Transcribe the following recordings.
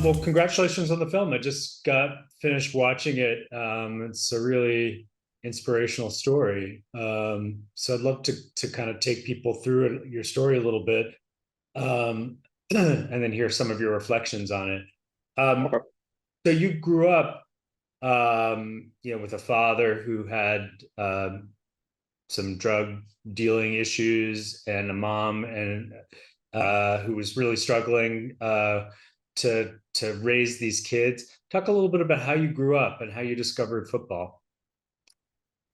Well, congratulations on the film. I just got finished watching it. It's a really inspirational story. So I'd love to kind of take people through your story a little bit, um, and then hear some of your reflections on it. Um, Okay. so you grew up, with a father who had some drug dealing issues and a mom and who was really struggling to raise these kids. Talk a little bit about how you grew up and how you discovered football.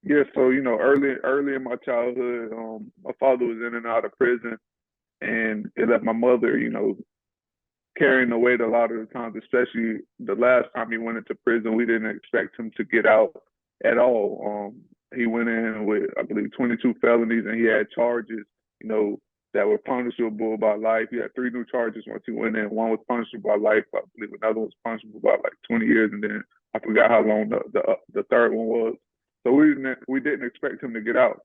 Yeah, so early in my childhood, my father was in and out of prison, and it left my mother, carrying the weight a lot of the times, especially the last time he went into prison. We didn't expect him to get out at all. He went in with, I believe, 22 felonies, and he had charges, you know, that were punishable by life. He had three new charges once he went in. One was punishable by life. I believe another was punishable by like 20 years, and then I forgot how long the third one was. So we didn't expect him to get out.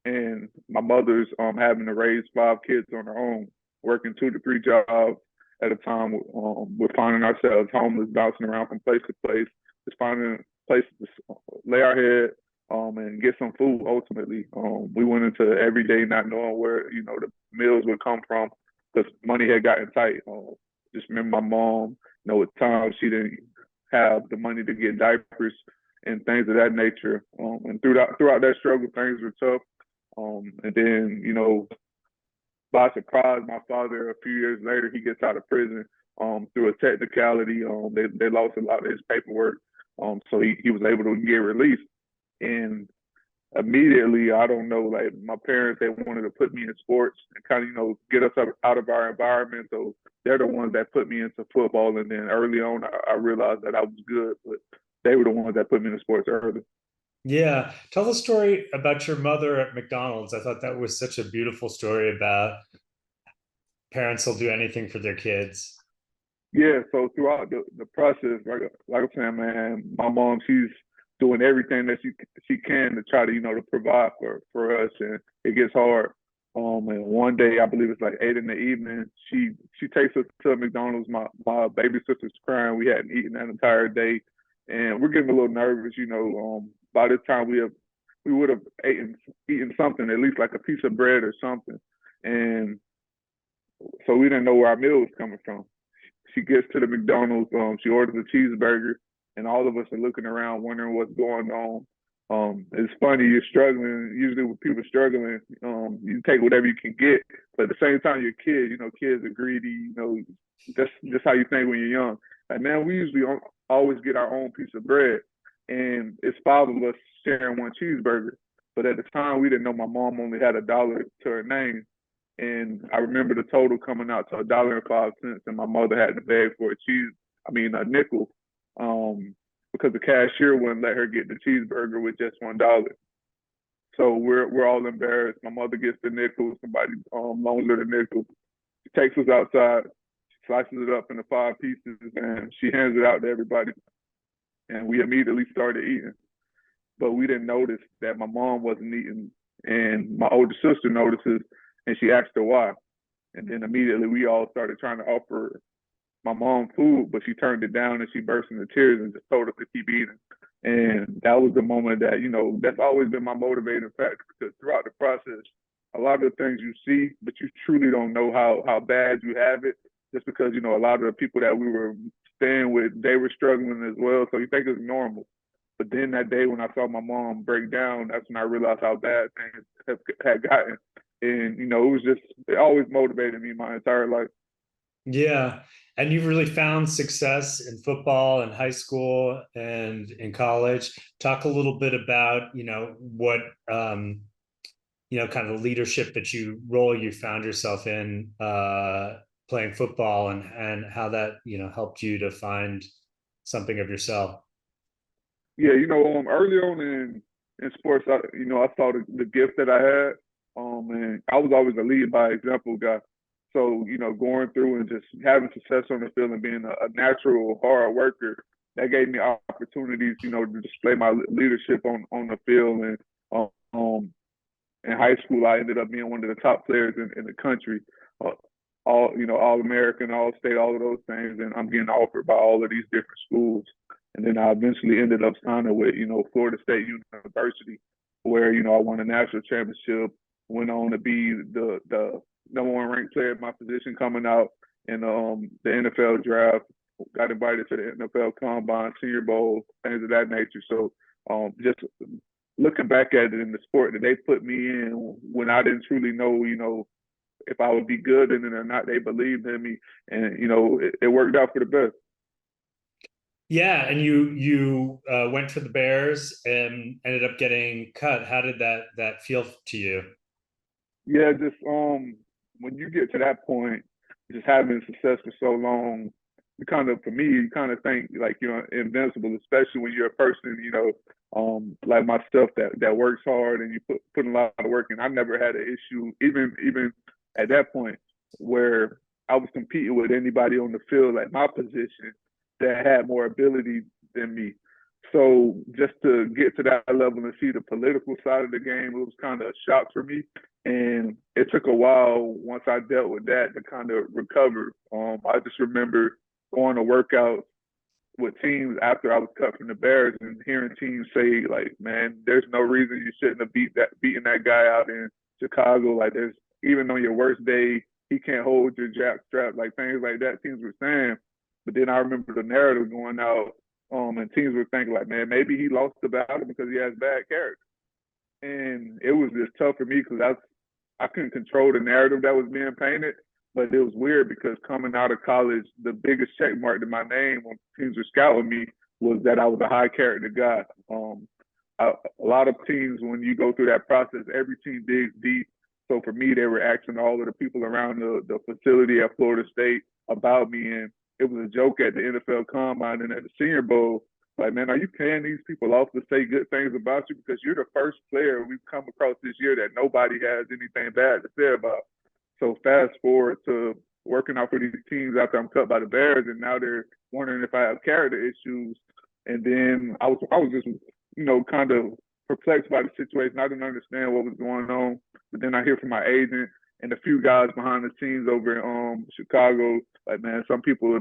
And my mother's having to raise five kids on her own, working 2 to 3 jobs at a time. We're finding ourselves homeless, bouncing around from place to place, just finding places to lay our head and get some food. Ultimately, we went into every day not knowing where the meals would come from because money had gotten tight. Just remember my mom. At times she didn't have the money to get diapers and things of that nature. And throughout that struggle, things were tough. And then by surprise, my father, a few years later, he gets out of prison through a technicality. They lost a lot of his paperwork, so he was able to get released. And immediately, I don't know, like my parents, they wanted to put me in sports and kind of get us out of our environment. So they're the ones that put me into football. And then early on, I realized that I was good, but they were the ones that put me in sports early. Yeah, tell the story about your mother at McDonald's. I thought that was such a beautiful story about parents will do anything for their kids. Yeah, so throughout the process, like I'm saying, man, my mom, she's doing everything that she can to try to to provide for us, and it gets hard. And one day, I believe it's like 8 in the evening, she takes us to McDonald's. My baby sister's crying. We hadn't eaten that entire day, and we're getting a little nervous. By this time we would have eaten something, at least like a piece of bread or something, and so we didn't know where our meal was coming from. She gets to the McDonald's, she orders a cheeseburger, and all of us are looking around wondering what's going on. It's funny, you're struggling. Usually when people are struggling, you take whatever you can get. But at the same time, you're a kid. Kids are greedy. That's just how you think when you're young. Like, man, we usually always get our own piece of bread. And it's five of us sharing one cheeseburger. But at the time, we didn't know my mom only had $1 to her name. And I remember the total coming out to $1.05, and my mother had to beg for a nickel, because the cashier wouldn't let her get the cheeseburger with just $1. So we're all embarrassed. My mother gets the nickel. Somebody loans her the nickel. She takes us outside, slices it up into five pieces, and she hands it out to everybody. And we immediately started eating, but we didn't notice that my mom wasn't eating, and my older sister notices, and she asked her why. And then immediately we all started trying to offer my mom food, but she turned it down and she burst into tears and just told us to keep eating. And that was the moment that, that's always been my motivating factor, because throughout the process, a lot of the things you see, but you truly don't know how bad you have it, just because, a lot of the people that we were staying with, they were struggling as well. So you think it's normal. But then that day when I saw my mom break down, that's when I realized how bad things had gotten. And, it always motivated me my entire life. Yeah. And you've really found success in football in high school and in college. Talk a little bit about, what kind of leadership that you role you found yourself in playing football and how that, helped you to find something of yourself. Yeah, early on in sports, I saw the gift that I had, and I was always a lead by example guy. So, going through and just having success on the field and being a natural hard worker, that gave me opportunities, to display my leadership on the field. And in high school, I ended up being one of the top players in the country. Uh, all, all American, all state, all of those things, and I'm getting offered by all of these different schools. And then I eventually ended up signing with, Florida State University, where, I won a national championship, went on to be the number one ranked player in my position coming out in the NFL draft, got invited to the NFL Combine, Senior Bowl, things of that nature. So just looking back at it in the sport that they put me in when I didn't truly know, if I would be good in it or not, they believed in me, and it worked out for the best. Yeah, and you went for the Bears and ended up getting cut. How did that feel to you? Yeah, just when you get to that point, just having success for so long, you kind of, for me, you kind of think like you're invincible, especially when you're a person, like myself that works hard and you put a lot of work in. I never had an issue, even at that point, where I was competing with anybody on the field at my position that had more ability than me. So just to get to that level and see the political side of the game, it was kind of a shock for me. And it took a while once I dealt with that to kind of recover. I just remember going to workouts with teams after I was cut from the Bears and hearing teams say, like, man, there's no reason you shouldn't have beaten that guy out in Chicago. Like, there's, even on your worst day, he can't hold your jack strap, like things like that teams were saying. But then I remember the narrative going out, and teams were thinking like, man, maybe he lost the battle because he has bad character. And it was just tough for me because I couldn't control the narrative that was being painted. But it was weird because coming out of college, the biggest check mark to my name when teams were scouting me was that I was a high character guy. A lot of teams, when you go through that process, every team digs deep. So for me, they were asking all of the people around the facility at Florida State about me. And it was a joke at the NFL Combine and at the Senior Bowl. Like, man, are you paying these people off to say good things about you? Because you're the first player we've come across this year that nobody has anything bad to say about. So fast forward to working out for these teams after I'm cut by the Bears, and now they're wondering if I have character issues. And then I was just, kind of perplexed by the situation. I didn't understand what was going on. But then I hear from my agent and a few guys behind the scenes over in Chicago, like, man, some people,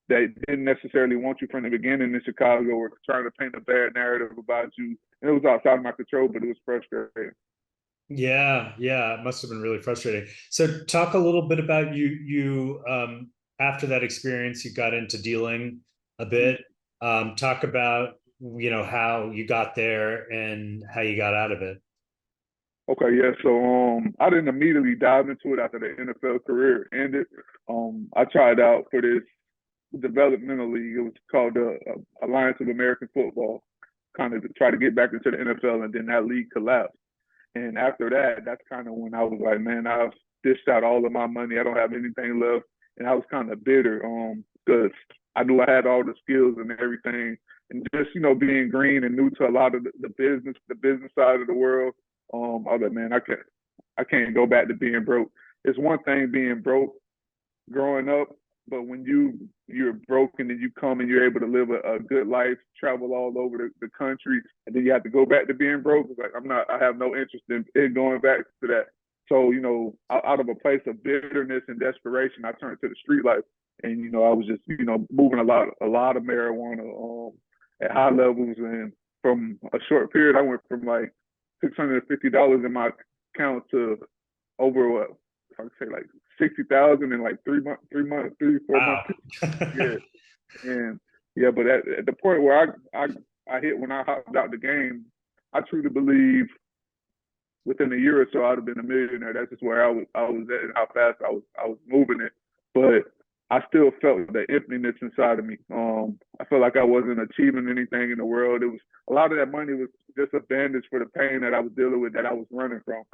that didn't necessarily want you from the beginning in Chicago or trying to paint a bad narrative about you. And it was outside of my control, but it was frustrating. Yeah, it must have been really frustrating. So talk a little bit about you after that experience, you got into dealing a bit. Talk about, how you got there and how you got out of it. Okay, yeah. So I didn't immediately dive into it after the NFL career ended. I tried out for this developmental league. It was called the Alliance of American Football, kind of to try to get back into the NFL, and then that league collapsed. And after that, that's kind of when I was like, man, I've dished out all of my money. I don't have anything left. And I was kind of bitter because I knew I had all the skills and everything. And just, being green and new to a lot of the business side of the world, I was like, man, I can't go back to being broke. It's one thing being broke growing up, but when you're broken and you come and you're able to live a good life, travel all over the country, and then you have to go back to being broke, it's like I have no interest in going back to that. So, out of a place of bitterness and desperation, I turned to the street life. And, I was just, moving a lot of marijuana at high levels. And from a short period, I went from like $650 in my account to over what I would say like 60,000 in like 3 4 months. Wow. Yeah, and yeah, but at the point where I hit when I hopped out the game, I truly believe within a year or so I'd have been a millionaire. That's just where I was at and how fast I was moving it. But I still felt the emptiness inside of me. I felt like I wasn't achieving anything in the world. It was a lot of that money was just a bandage for the pain that I was dealing with, that I was running from.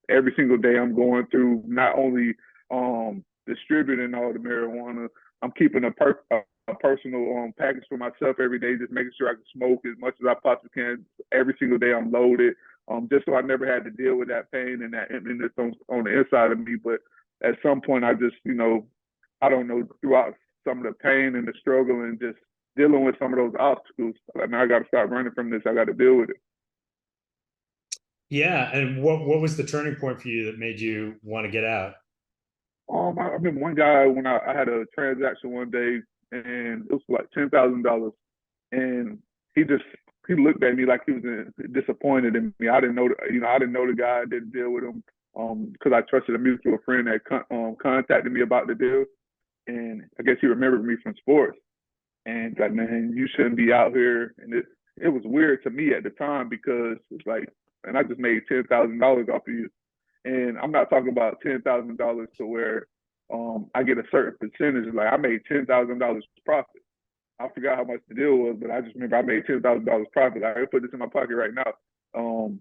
Every single day I'm going through not only distributing all the marijuana, I'm keeping a personal package for myself every day, just making sure I can smoke as much as I possibly can. Every single day I'm loaded, just so I never had to deal with that pain and that emptiness on the inside of me. But at some point, I just, I don't know, throughout some of the pain and the struggle and just dealing with some of those obstacles, like, now I got to stop running from this. I got to deal with it. Yeah, and what was the turning point for you that made you want to get out? I remember one guy when I had a transaction one day, and it was like $10,000, and he just he looked at me like he was disappointed in me. I didn't know, I didn't know the guy. I didn't deal with him because I trusted a mutual friend that contacted me about the deal, and I guess he remembered me from sports. And like, man, you shouldn't be out here. And it was weird to me at the time because it's like, and I just made $10,000 off of you. And I'm not talking about $10,000 to where I get a certain percentage. Like I made $10,000 profit. I forgot how much the deal was, but I just remember I made $10,000 profit. Like, I put this in my pocket right now. Um,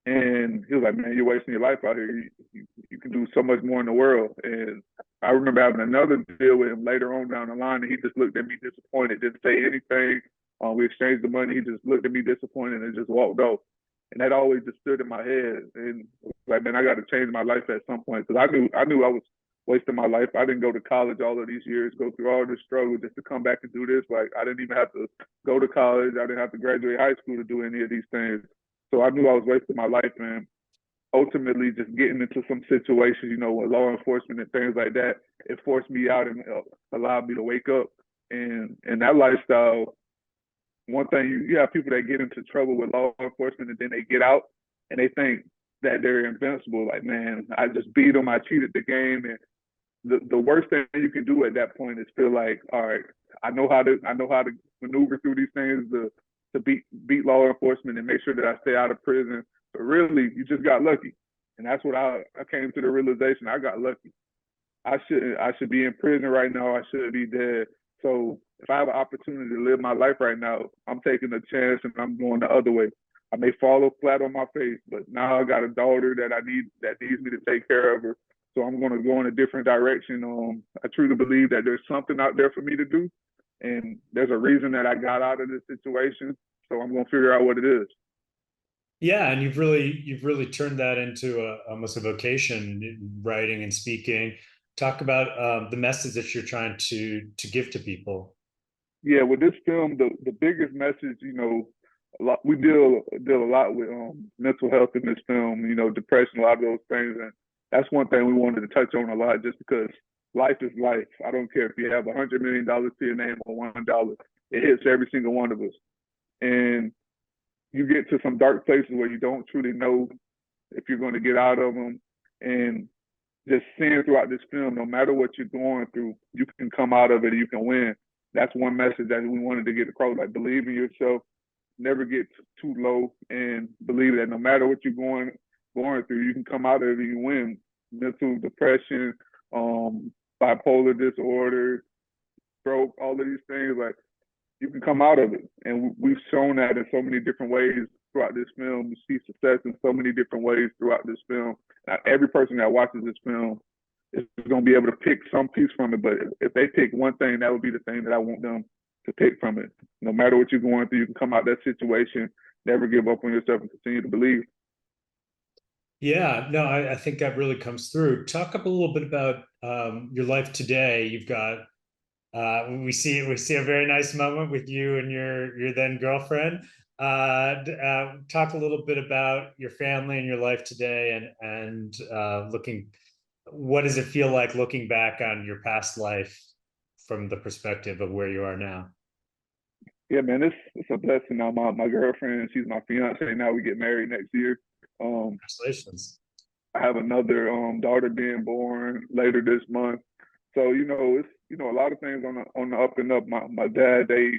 and he was like, "Man, you're wasting your life out here. You can do so much more in the world." And I remember having another deal with him later on down the line, and he just looked at me disappointed, didn't say anything. We exchanged the money. He just looked at me disappointed and just walked off. And that always just stood in my head. And like, man, I got to change my life at some point because I knew I was wasting my life. I didn't go to college all of these years, go through all this struggle just to come back and do this. Like I didn't even have to go to college. I didn't have to graduate high school to do any of these things. So I knew I was wasting my life, and ultimately just getting into some situations, with law enforcement and things like that, it forced me out and allowed me to wake up. And that lifestyle, one thing you have people that get into trouble with law enforcement and then they get out and they think that they're invincible. Like, man, I just beat them, I cheated the game, and the worst thing you can do at that point is feel like, all right, I know how to maneuver through these things to beat law enforcement and make sure that I stay out of prison. But really, you just got lucky, and that's what I came to the realization. I got lucky. I should be in prison right now. I should be dead. So if I have an opportunity to live my life right now, I'm taking a chance and I'm going the other way. I may fall flat on my face, but now I got a daughter that needs me to take care of her. So I'm going to go in a different direction. I truly believe that there's something out there for me to do, and there's a reason that I got out of this situation. So I'm going to figure out what it is. Yeah, and you've really turned that into almost a vocation, writing and speaking. Talk about the message that you're trying to give to people. Yeah, with this film, the biggest message, we deal a lot with mental health in this film. Depression, a lot of those things, and that's one thing we wanted to touch on a lot, just because life is life. I don't care if you have $100 million to your name or $1. It hits every single one of us, and you get to some dark places where you don't truly know if you're going to get out of them. And just seeing throughout this film, no matter what you're going through, you can come out of it and you can win. That's one message that we wanted to get across. Like, believe in yourself, never get too low, and believe that no matter what you're going through, you can come out of it and you win. Mental depression, bipolar disorder, stroke, all of these things, like you can come out of it. And we've shown that in so many different ways throughout this film. You see success in so many different ways throughout this film. Now, every person that watches this film is going to be able to pick some piece from it. But if they pick one thing, that would be the thing that I want them to pick from it. No matter what you're going through, you can come out that situation, never give up on yourself, and continue to believe. Yeah, no, I think that really comes through. Talk up a little bit about your life today. You've got we see a very nice moment with you and your then girlfriend. Talk a little bit about your family and your life today, and looking. What does it feel like looking back on your past life from the perspective of where you are now? Yeah, man, it's a blessing. Now, my girlfriend, she's my fiance. Now we get married next year. Um, Congratulations. I have another daughter being born later this month. So it's a lot of things on the up and up. My dad, they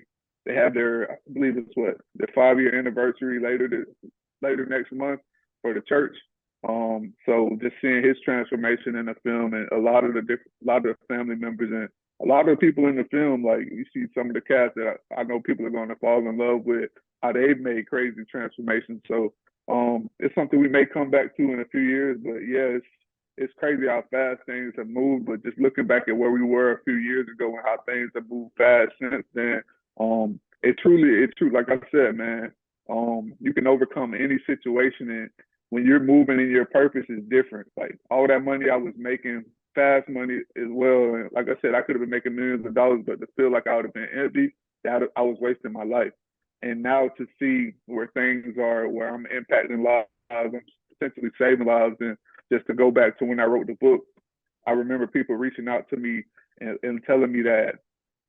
have their, I believe it's what, their 5 year anniversary later next month for the church. So just seeing his transformation in the film, and a lot of the family members, and a lot of the people in the film, like you see some of the cast that I know people are going to fall in love with, how they've made crazy transformations. So it's something we may come back to in a few years, but yeah, it's crazy how fast things have moved. But just looking back at where we were a few years ago and how things have moved fast since then, it's true. Like I said, man, you can overcome any situation, and when you're moving in your purpose is different. Like all that money I was making, fast money as well, and like I said, I could have been making millions of dollars, but to feel like I would have been empty, that I was wasting my life. And now to see where things are, where I'm impacting lives, I'm potentially saving lives, and just to go back to when I wrote the book, I remember people reaching out to me and telling me that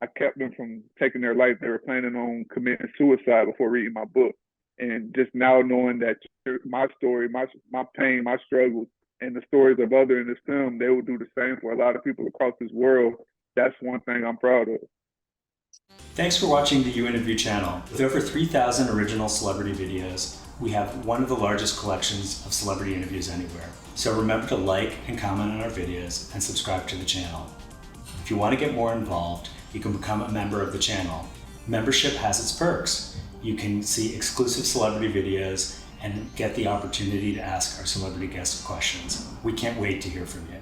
I kept them from taking their life. They were planning on committing suicide before reading my book. And just now knowing that my story, my pain, my struggles, and the stories of others in this film, they will do the same for a lot of people across this world. That's one thing I'm proud of. Thanks for watching the You Interview channel. With over 3,000 original celebrity videos, we have one of the largest collections of celebrity interviews anywhere. So remember to like and comment on our videos and subscribe to the channel. If you want to get more involved, you can become a member of the channel. Membership has its perks. You can see exclusive celebrity videos and get the opportunity to ask our celebrity guests questions. We can't wait to hear from you.